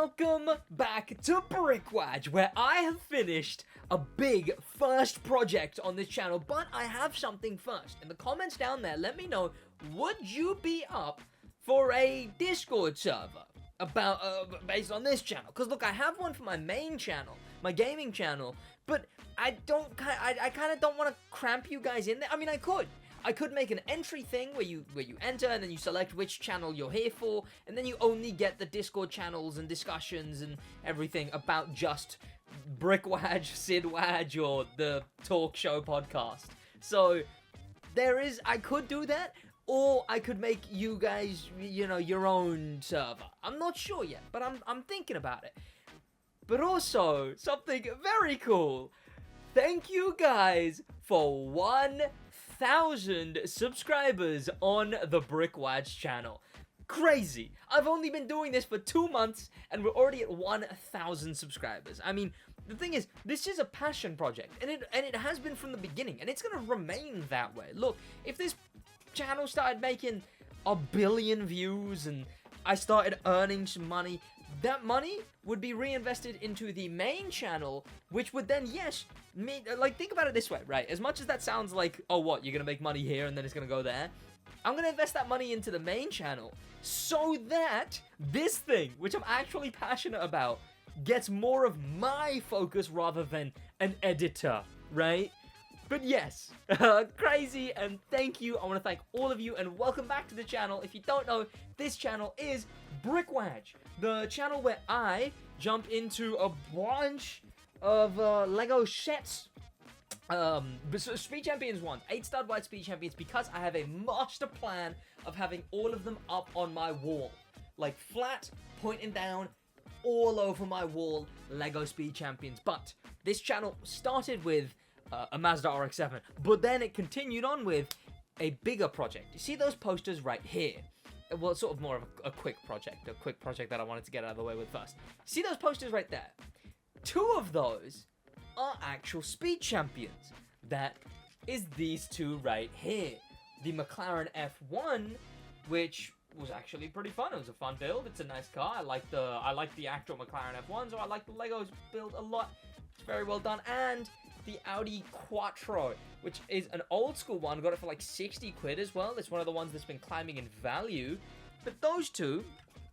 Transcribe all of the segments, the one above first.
Welcome back to Brickwatch, where I have finished a big first project on this channel, but I have something first. In the comments down there, let me know, would you be up for a Discord server about based on this channel? Because look, I have one for my main channel, my gaming channel, but I kind of don't want to cramp you guys in there. I mean, I could make an entry thing where you enter and then you select which channel you're here for, and then you only get the Discord channels and discussions and everything about just Brickwatch, Sidwatch, or the talk show podcast. So I could do that, or I could make you guys, your own server. I'm not sure yet, but I'm thinking about it. But also, something very cool. Thank you guys for 1,000 subscribers on the Brickwatch channel. Crazy. I've only been doing this for 2 months and we're already at 1,000 subscribers. I mean, the thing is, this is a passion project, and it has been from the beginning, and it's gonna remain that way. Look, if this channel started making 1 billion views and I started earning some money, that money would be reinvested into the main channel, which would then, think about it this way, right? As much as that sounds like, oh, what, you're gonna make money here and then it's gonna go there? I'm gonna invest that money into the main channel so that this thing, which I'm actually passionate about, gets more of my focus rather than an editor, right? But yes, crazy, and thank you. I want to thank all of you, and welcome back to the channel. If you don't know, this channel is Brickwatch, the channel where I jump into a bunch of Lego sets. Speed Champions ones, 8-star wide Speed Champions, because I have a master plan of having all of them up on my wall. Like flat, pointing down, all over my wall, Lego Speed Champions. But this channel started with a Mazda RX-7, but then it continued on with a bigger project. You see those posters right here? Well, it's sort of more of a quick project that I wanted to get out of the way with first. See those posters right there? 2 of those are actual Speed Champions. That is these 2 right here. The McLaren F1, which was actually pretty fun. It was a fun build. It's a nice car. I like the actual McLaren F1, so I like the Legos build a lot. It's very well done. And the Audi Quattro, which is an old school one. Got it for like 60 quid as well. It's one of the ones that's been climbing in value. But those 2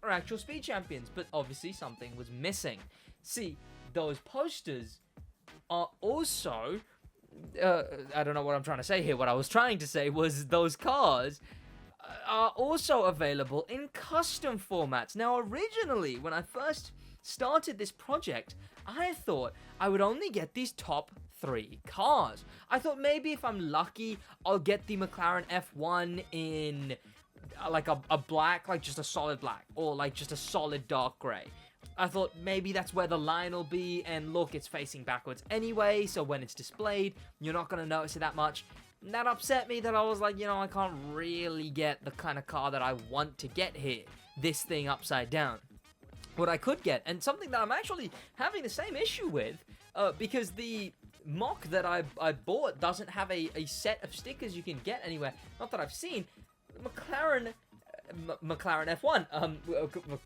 are actual Speed Champions. But obviously something was missing. See, those posters are also... I don't know what I'm trying to say here. What I was trying to say was those cars are also available in custom formats. Now, originally, when I first started this project, I thought I would only get these top 3 cars. I thought maybe if I'm lucky, I'll get the McLaren F1 in like a black, like just a solid black, or like just a solid dark gray. I thought maybe that's where the line will be, and look, it's facing backwards anyway, so when it's displayed, you're not going to notice it that much. And that upset me that I was like, I can't really get the kind of car that I want to get here. This thing upside down. What I could get, and something that I'm actually having the same issue with, because the mock that I bought doesn't have a set of stickers you can get anywhere. Not that I've seen. McLaren F1,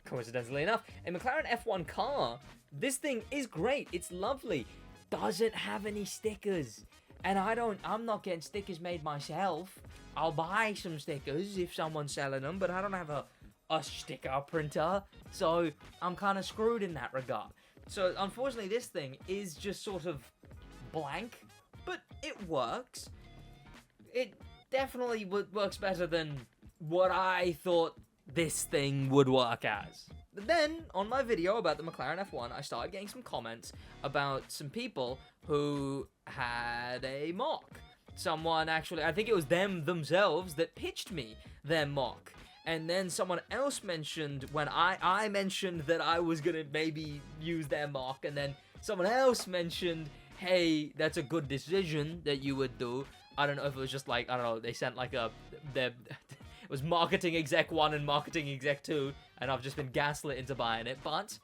coincidentally enough, a McLaren F1 car. This thing is great. It's lovely. Doesn't have any stickers. And I'm not getting stickers made myself. I'll buy some stickers if someone's selling them, but I don't have a sticker printer, so I'm kind of screwed in that regard. So unfortunately, this thing is just sort of blank, but it works. It definitely works better than what I thought this thing would work as. But then, on my video about the McLaren F1, I started getting some comments about some people who had a mock. Someone actually, I think it was them themselves that pitched me their mock. And then someone else mentioned, when I mentioned that I was going to maybe use their mock, and then someone else mentioned, hey, that's a good decision that you would do. I don't know if it was just like, I don't know, they sent like it was marketing exec 1 and marketing exec 2, and I've just been gaslit into buying it, but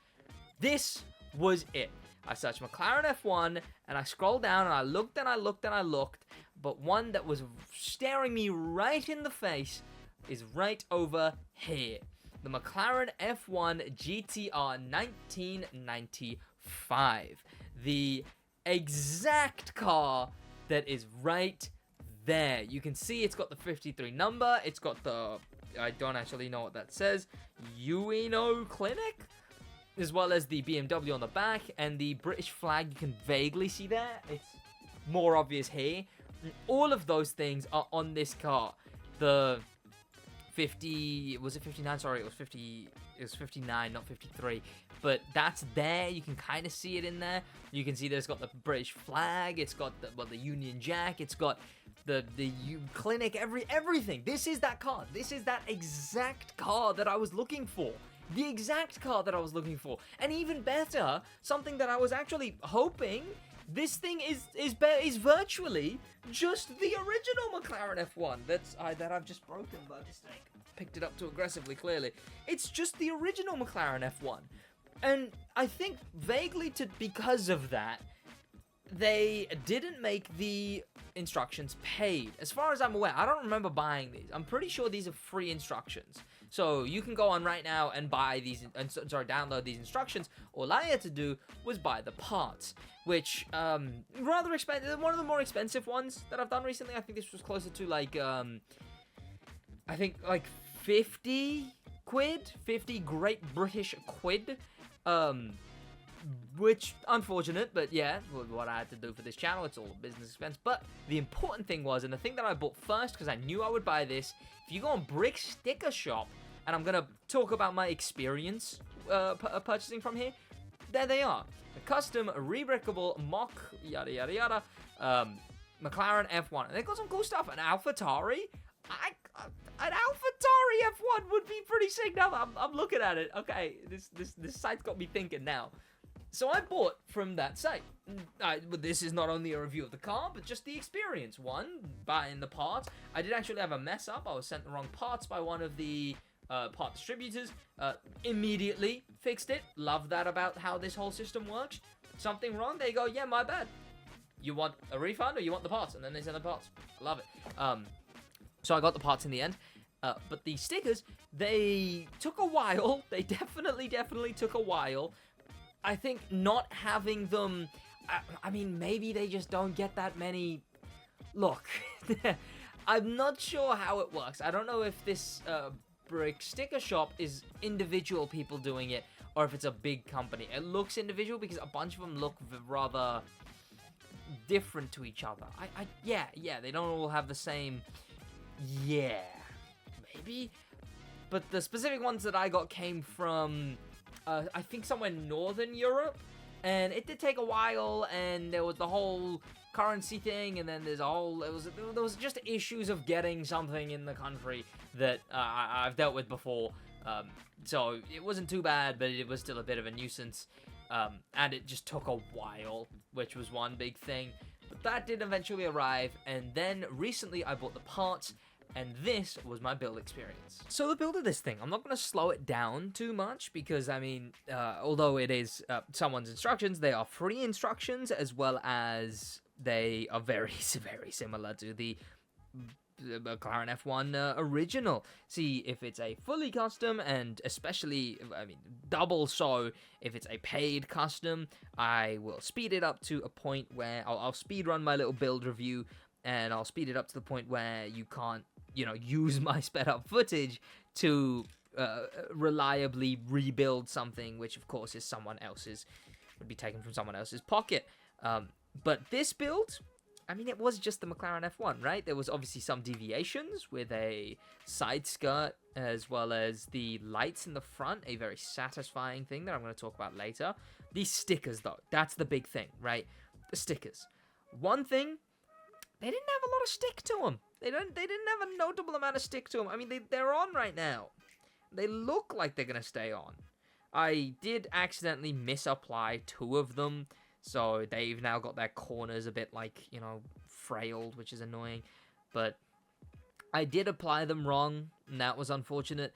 this was it. I searched McLaren F1, and I scrolled down, and I looked, and I looked, and I looked, but one that was staring me right in the face is right over here. the McLaren F1 GTR 1995. The exact car that is right there. You can see it's got the 53 number. It's got the, I don't actually know what that says, Ueno Clinic, as well as the BMW on the back, and the British flag you can vaguely see there. It's more obvious here. And all of those things are on this car. The 50, was it 59? Sorry, it was 59, not 53. But that's there. You can kind of see it in there. You can see that it's got the British flag. It's got the, well, the Union Jack. It's got the clinic, everything. This is that car. This is that exact car that I was looking for. The exact car that I was looking for. And even better, something that I was actually hoping, this thing is virtually just the original McLaren F1 that I've just broken by mistake. Picked it up too aggressively, clearly. It's just the original McLaren F1. And I think vaguely because of that, they didn't make the instructions paid. As far as I'm aware, I don't remember buying these. I'm pretty sure these are free instructions. So you can go on right now and buy these, download these instructions. All I had to do was buy the parts, which, rather expensive, one of the more expensive ones that I've done recently. I think this was closer to like, I think like 50 quid, 50 Great British quid, which, unfortunate, but yeah, what I had to do for this channel, it's all a business expense. But the important thing was, and the thing that I bought first, because I knew I would buy this, if you go on Brick Sticker Shop, and I'm going to talk about my experience purchasing from here, there they are. The custom, rebrickable, mock, yada, yada, yada, McLaren F1. And they've got some cool stuff. An AlphaTauri, an AlphaTauri F1 would be pretty sick now. I'm looking at it. Okay, this site's got me thinking now. So I bought from that site. But this is not only a review of the car, but just the experience. One, buying the parts. I did actually have a mess up. I was sent the wrong parts by one of the part distributors. Immediately fixed it. Love that about how this whole system works. Something wrong, they go, yeah, my bad. You want a refund or you want the parts? And then they send the parts. I love it. So I got the parts in the end. But the stickers, they took a while. They definitely took a while. I think not having them, I mean, maybe they just don't get that many. Look, I'm not sure how it works. I don't know if this Brick Sticker Shop is individual people doing it or if it's a big company. It looks individual because a bunch of them look rather different to each other. Yeah, they don't all have the same, yeah, maybe. But the specific ones that I got came from, I think somewhere in Northern Europe, and it did take a while, and there was the whole currency thing, and then there was just issues of getting something in the country that I've dealt with before, so it wasn't too bad, but it was still a bit of a nuisance, and it just took a while, which was one big thing, but that did eventually arrive, and then recently I bought the parts, and this was my build experience. So the build of this thing, I'm not going to slow it down too much because, I mean, although it is someone's instructions, they are free instructions as well as they are very, very similar to the McLaren F1 original. See, if it's a fully custom and especially, I mean, double so, if it's a paid custom, I will speed it up to a point where I'll speed run my little build review and I'll speed it up to the point where you can't, you know, use my sped up footage to reliably rebuild something, which of course is someone else's, would be taken from someone else's pocket. But this build, I mean, it was just the McLaren F1, right? There was obviously some deviations with a side skirt as well as the lights in the front, a very satisfying thing that I'm going to talk about later. These stickers, though, that's the big thing, right? The stickers. One thing, they didn't have a lot of stick to them. They didn't have a notable amount of stick to them. I mean, they're on right now. They look like they're going to stay on. I did accidentally misapply 2 of them, so they've now got their corners a bit, like, you know, frailed, which is annoying. But I did apply them wrong, and that was unfortunate.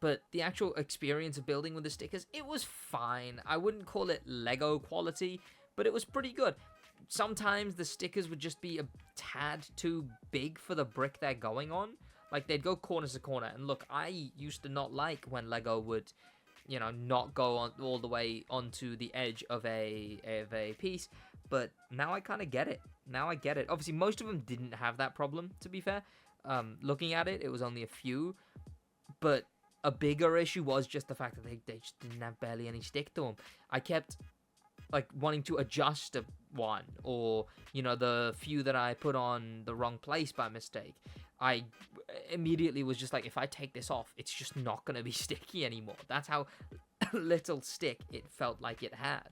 But the actual experience of building with the stickers, it was fine. I wouldn't call it Lego quality, but it was pretty good. Sometimes the stickers would just be a tad too big for the brick they're going on. Like, they'd go corner to corner. And look, I used to not like when Lego would, you know, not go on all the way onto the edge of a piece. But now I kind of get it. Now I get it. Obviously, most of them didn't have that problem, to be fair. Looking at it, it was only a few. But a bigger issue was just the fact that they just didn't have barely any stick to them. I kept, like, wanting to adjust one, or, you know, the few that I put on the wrong place by mistake. I immediately was just like, if I take this off, it's just not going to be sticky anymore. That's how little stick it felt like it had.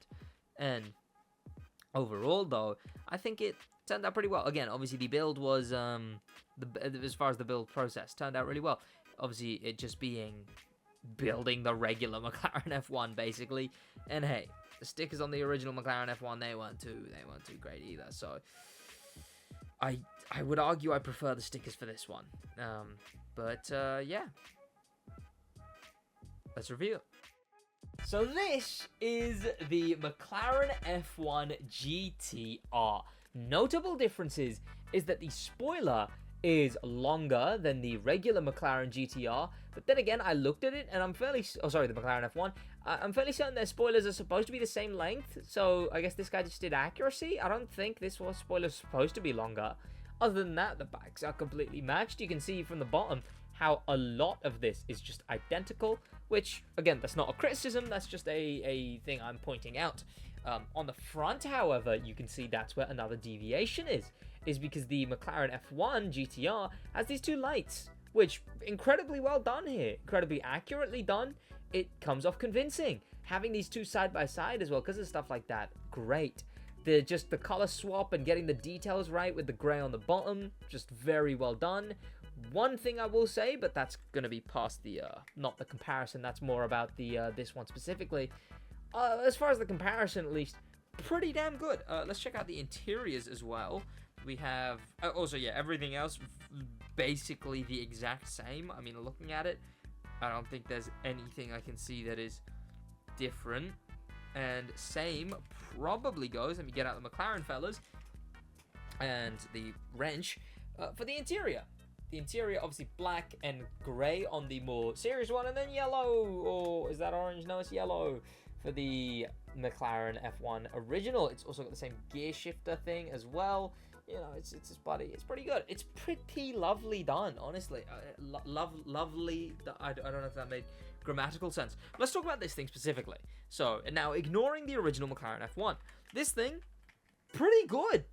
And overall, though, I think it turned out pretty well. Again, obviously, the build was, as far as the build process, turned out really well. Obviously, it just being building the regular McLaren F1, basically. And hey, the stickers on the original McLaren F1, they weren't too great either. So I would argue I prefer the stickers for this one. Yeah. Let's review it. So this is the McLaren F1 GTR. Notable differences is that the spoiler is longer than the regular McLaren GTR, but then again, I looked at it and I'm fairly... Oh, sorry, the McLaren F1. I'm fairly certain their spoilers are supposed to be the same length, so I guess this guy just did accuracy. I don't think this spoiler's supposed to be longer. Other than that, the backs are completely matched. You can see from the bottom how a lot of this is just identical, which, again, that's not a criticism, that's just a thing I'm pointing out. On the front, however, you can see that's where another deviation is because the McLaren F1 GTR has these two lights, which incredibly well done here, incredibly accurately done. It comes off convincing. Having these two side by side as well, because of stuff like that, great. The color swap and getting the details right with the gray on the bottom, just very well done. One thing I will say, but that's going to be past the, not the comparison, that's more about the, this one specifically. As far as the comparison, at least, pretty damn good. Let's check out the interiors as well. We have, also, yeah, everything else, basically the exact same. I mean, looking at it, I don't think there's anything I can see that is different. And same probably goes, let me get out the McLaren fellas, and the wrench, for the interior. The interior, obviously, black and grey on the more serious one, and then yellow, or is that orange? No, it's yellow for the McLaren F1 original. It's also got the same gear shifter thing as well. You know, it's pretty good. It's pretty lovely done, honestly. Lovely. I don't know if that made grammatical sense. Let's talk about this thing specifically. So, now, ignoring the original McLaren F1, this thing, pretty good.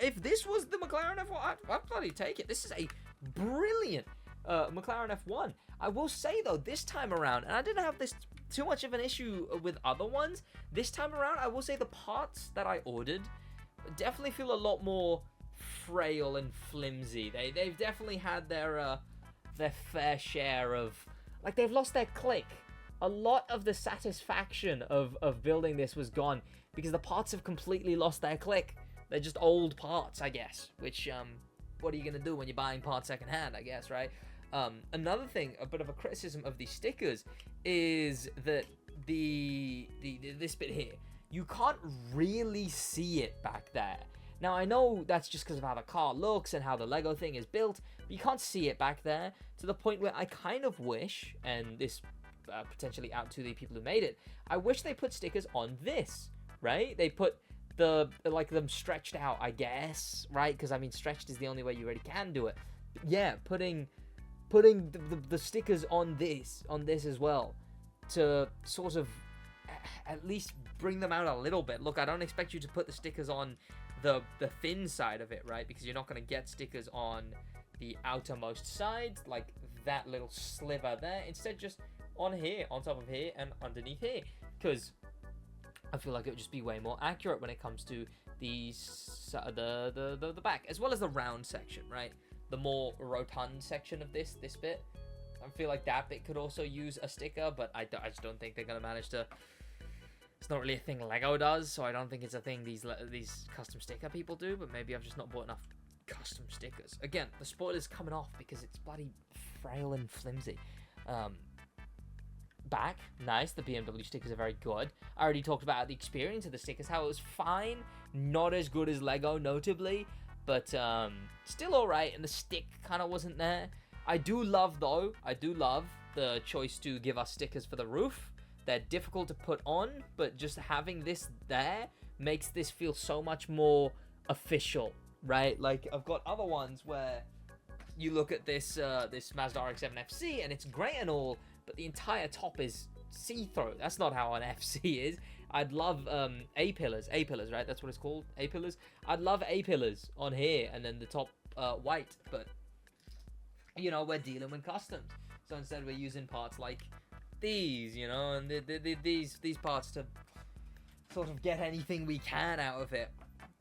If this was the McLaren F1, I'd bloody take it. This is a brilliant McLaren F1. I will say, though, this time around, and I didn't have this too much of an issue with other ones, this time around, I will say the parts that I ordered definitely feel a lot more frail and flimsy. They've definitely had their fair share of, like, they've lost their click. A lot of the satisfaction of building this was gone because the parts have completely lost their click. They're just old parts, I guess, which, what are you gonna do when you're buying parts secondhand, I guess, right? Another thing, a bit of a criticism of these stickers is that this bit here, you can't really see it back there. Now, I know that's just because of how the car looks and how the Lego thing is built, but you can't see it back there, to the point where I kind of wish, and this potentially out to the people who made it, I wish they put stickers on this, right? They put them stretched out, I guess, right? Because, I mean, stretched is the only way you really can do it. But yeah, putting the stickers on this as well, to sort of at least bring them out a little bit. Look, I don't expect you to put the stickers on the thin side of it, right? Because you're not going to get stickers on the outermost side, like that little sliver there. Instead, just on here, on top of here, and underneath here. Because I feel like it would just be way more accurate when it comes to the back, as well as the round section, right? The more rotund section of this bit. I feel like that bit could also use a sticker, but I just don't think they're going to manage to. It's not really a thing Lego does, so I don't think it's a thing these custom sticker people do, but maybe I've just not bought enough custom stickers. Again, the spoiler's coming off because it's bloody frail and flimsy. Back, nice, the BMW stickers are very good. I already talked about the experience of the stickers, how it was fine, not as good as Lego, notably, but still alright, and the stick kind of wasn't there. I do love, though, the choice to give us stickers for the roof. They're difficult to put on, but just having this there makes this feel so much more official, right? Like, I've got other ones where you look at this this Mazda RX-7 FC, and it's great and all, but the entire top is see-through. That's not how an FC is. I'd love A-pillars, right? That's what it's called, A-pillars. I'd love A-pillars on here, and then the top white, but, you know, we're dealing with customs. So instead we're using parts like these, you know, and these parts to sort of get anything we can out of it.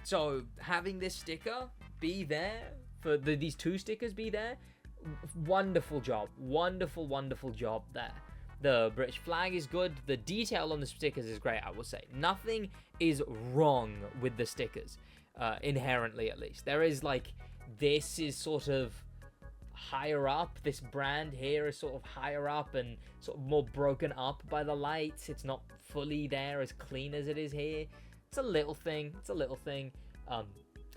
So having this sticker be there, for these two stickers be there, wonderful job. Wonderful job there. The British flag is good. The detail on the stickers is great, I will say. Nothing is wrong with the stickers, inherently at least. There is, like, this is sort of higher up. This brand here is sort of higher up and sort of more broken up by the lights. It's not fully there as clean as it is here. It's a little thing.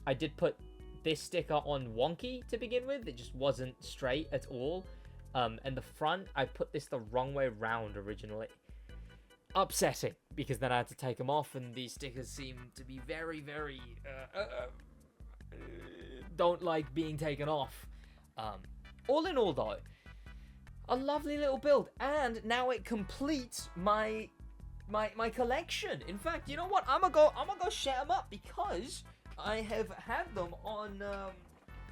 I did put this sticker on wonky to begin with. It just wasn't straight at all. And the front, I put this the wrong way round originally. Upsetting, because then I had to take them off, and these stickers seem to be very don't like being taken off. All in all, though, a lovely little build, and now it completes my collection. In fact, you know what? I'm gonna go set them up, because I have had them on.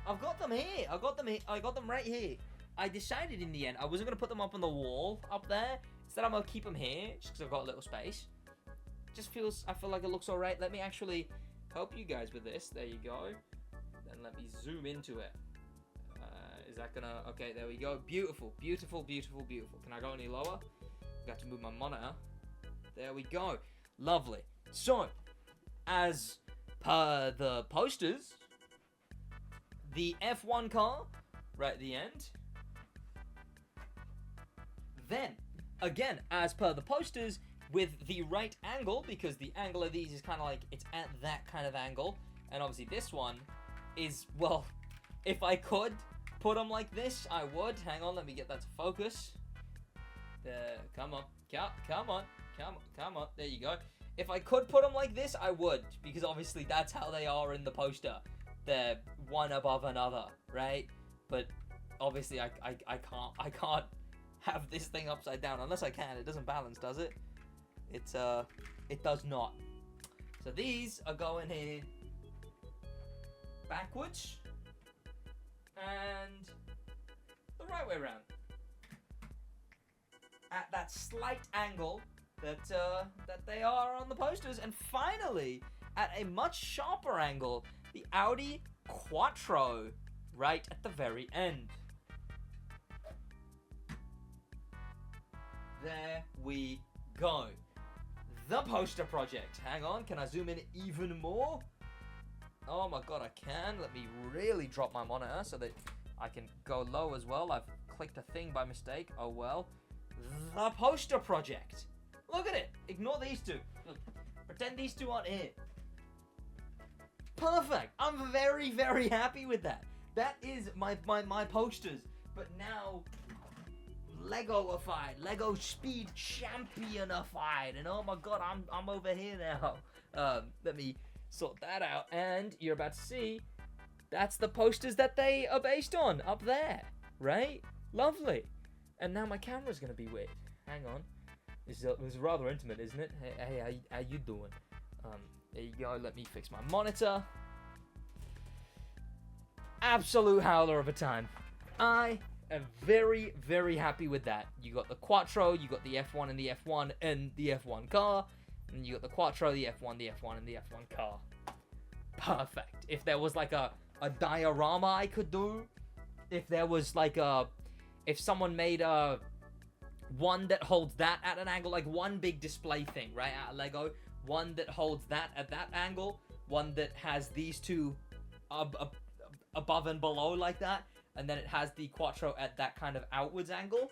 I've got them here. I got them right here. I decided in the end I wasn't gonna put them up on the wall up there. Instead, I'm gonna keep them here just because I've got a little space. I feel like it looks alright. Let me actually help you guys with this. There you go. Then let me zoom into it. Is that gonna... Okay, there we go. Beautiful. Can I go any lower? Got to move my monitor. There we go. Lovely. So, as per the posters, the F1 car, right at the end. Then, again, as per the posters, with the right angle, because the angle of these is kind of like, it's at that kind of angle. And obviously this one is, well, if I could put them like this, I would. Hang on, let me get that to focus. There, come on. There you go. If I could put them like this, I would, because obviously that's how they are in the poster. They're one above another, right? But obviously I can't have this thing upside down unless I can. It doesn't balance, does it? It does not. So these are going here backwards and the right way around at that slight angle that they are on the posters. And finally, at a much sharper angle, the Audi Quattro right at the very end. There we go. The poster project. Hang on, can I zoom in even more? Oh my god, I can. Let me really drop my monitor so that I can go low as well. I've clicked a thing by mistake. Oh well. The poster project. Look at it. Ignore these two. Look, pretend these two aren't here. Perfect. I'm very happy with that. That is my posters. But now, Lego-ified, Lego Speed Championified, and oh my god, I'm over here now. Let me sort that out, and you're about to see, that's the posters that they are based on, up there, right? Lovely. And now my camera's gonna be weird. Hang on. This is rather intimate, isn't it? Hey, how you doing? There you go, let me fix my monitor. Absolute howler of a time. I am very happy with that. You got the Quattro, you got the F1 and the F1 and the F1 car, and you got the Quattro, the F1 and the F1 car. Perfect. If there was like a diorama I could do, if there was like if someone made a one that holds that at an angle, like one big display thing, right, out of Lego, one that holds that at that angle, one that has these two above and below like that, and then it has the Quattro at that kind of outwards angle,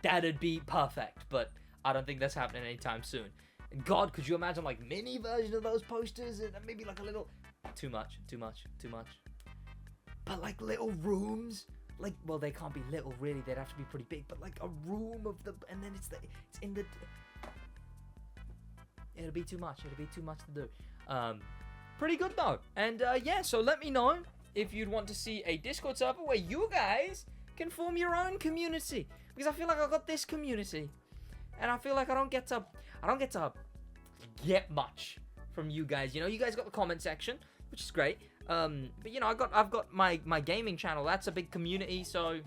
that'd be perfect, but I don't think that's happening anytime soon. And God, could you imagine like mini version of those posters, and maybe like a little, too much, but like little rooms like, well, they can't be little, really. They'd have to be pretty big, but like a room of the, and then it's in the, it'll be too much. It'll be too much to do. Pretty good though. And yeah, so let me know if you'd want to see a Discord server where you guys can form your own community, because I feel like I've got this community, and I feel like I don't get to get much from you guys. You know, you guys got the comment section, which is great. But you know, I've got my gaming channel. That's a big community, so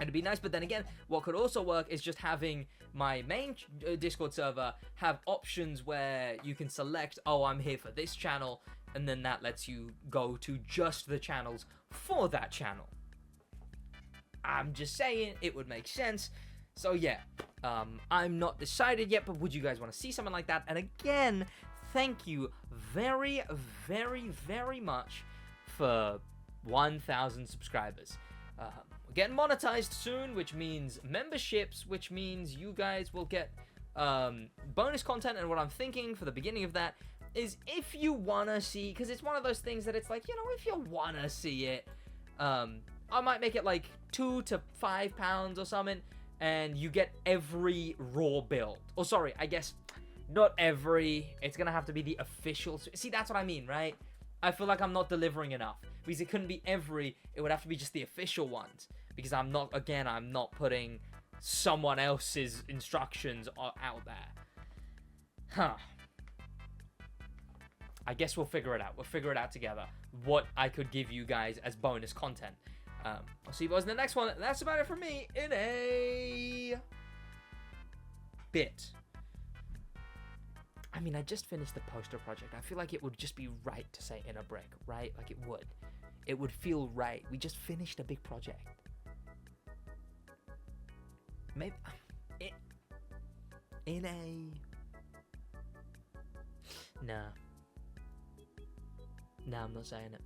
it'd be nice. But then again, what could also work is just having my main Discord server have options where you can select, oh, I'm here for this channel, and then that lets you go to just the channels for that channel. I'm just saying, it would make sense. So yeah, I'm not decided yet, but would you guys want to see something like that? And again, thank you very, very, very much for 1,000 subscribers. We're getting monetized soon, which means memberships, which means you guys will get bonus content. And what I'm thinking for the beginning of that is, if you want to see, because it's one of those things that it's like, you know, if you want to see it, I might make it like £2 to £5 or something, and you get every raw build. Or sorry, I guess not every. It's gonna have to be the official. See, that's what I mean, right? I feel like I'm not delivering enough, because it couldn't be every. It would have to be just the official ones, because I'm not putting someone else's instructions out there. Huh. I guess we'll figure it out. We'll figure it out together, what I could give you guys as bonus content. I'll see you boys in the next one. That's about it for me in a bit. I mean, I just finished the poster project. I feel like it would just be right to say in a break, right? Like it would. It would feel right. We just finished a big project. Maybe in a... Nah. Nah, I'm not saying it.